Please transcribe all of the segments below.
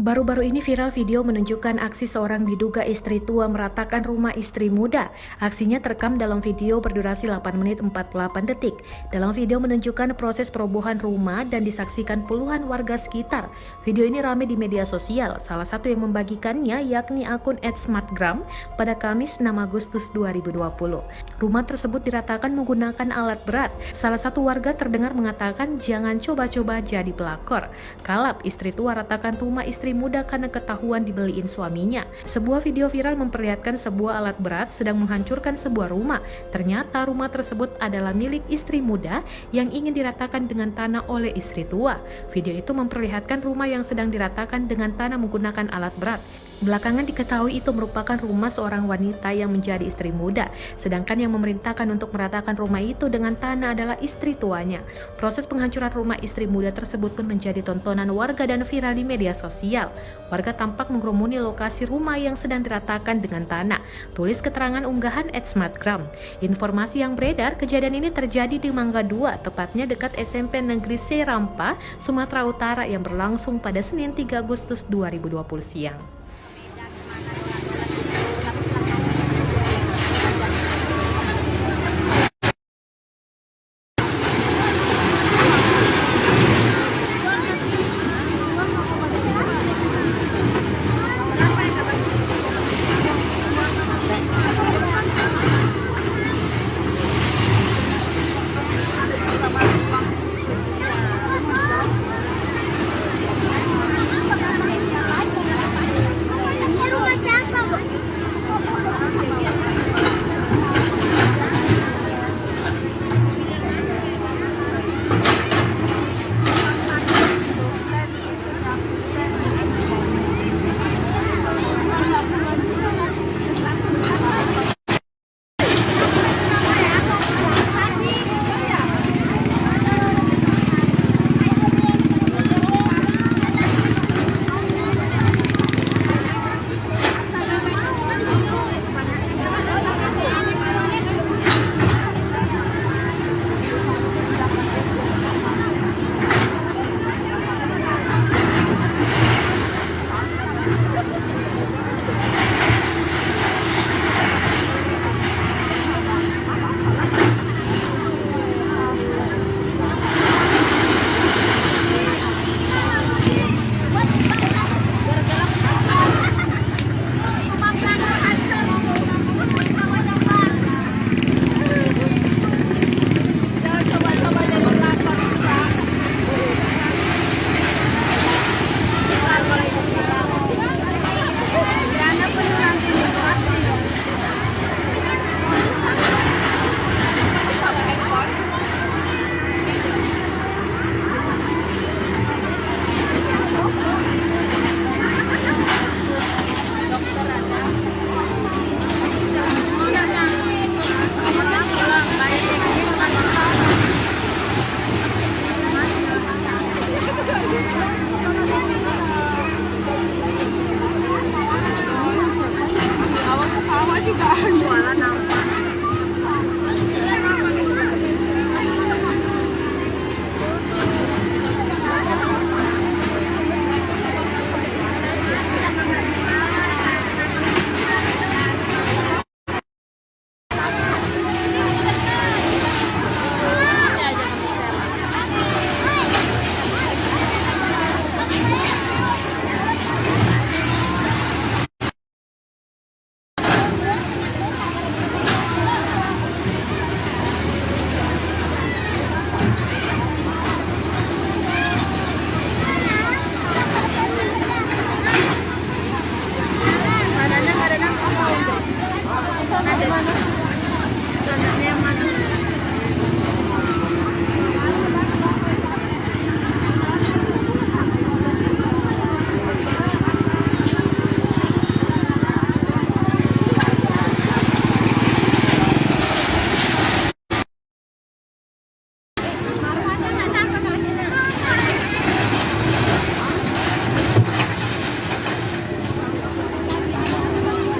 Baru-baru ini viral video menunjukkan aksi seorang diduga istri tua meratakan rumah istri muda. Aksinya terekam dalam video berdurasi 8 menit 48 detik. Dalam video menunjukkan proses perobohan rumah dan disaksikan puluhan warga sekitar. Video ini ramai di media sosial. Salah satu yang membagikannya yakni akun @smartgram pada Kamis 6 Agustus 2020. Rumah tersebut diratakan menggunakan alat berat. Salah satu warga terdengar mengatakan jangan coba-coba jadi pelakor. Kalap istri tua ratakan rumah istri muda karena ketahuan dibeliin suaminya. Sebuah video viral memperlihatkan sebuah alat berat sedang menghancurkan sebuah rumah. Ternyata rumah tersebut adalah milik istri muda yang ingin diratakan dengan tanah oleh istri tua. Video itu memperlihatkan rumah yang sedang diratakan dengan tanah menggunakan alat berat. Belakangan diketahui itu merupakan rumah seorang wanita yang menjadi istri muda, sedangkan yang memerintahkan untuk meratakan rumah itu dengan tanah adalah istri tuanya. Proses penghancuran rumah istri muda tersebut pun menjadi tontonan warga dan viral di media sosial. Warga tampak mengerumuni lokasi rumah yang sedang diratakan dengan tanah. Tulis keterangan unggahan @smartgram. Informasi yang beredar, kejadian ini terjadi di Mangga 2, tepatnya dekat SMP Negeri Serampa, Sumatera Utara yang berlangsung pada Senin 3 Agustus 2020 siang.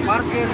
Parkir.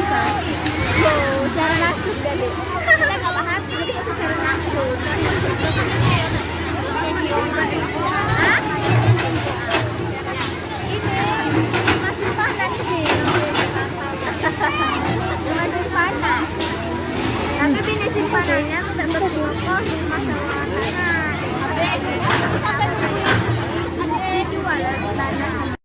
Loh, secara langsung dari kita nggak paham, jadi kita secara langsung. Hah? Ini masih panas ini. Masih panas. Tapi ini simpanannya tidak berkokok di masalah tanah. Ada jual tanah.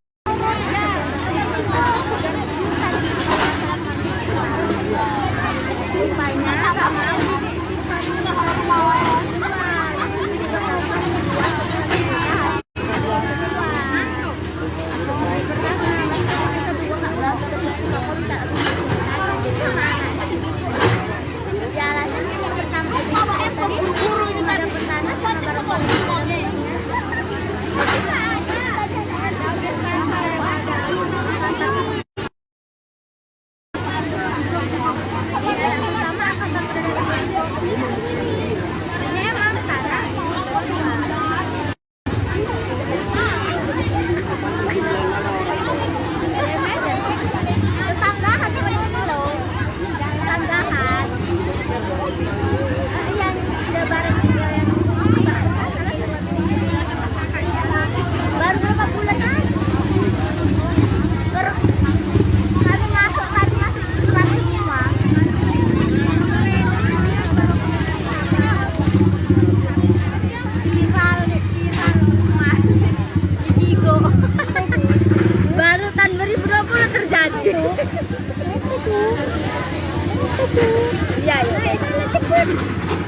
Baru tahun 2020 terjadi. Iya, iya.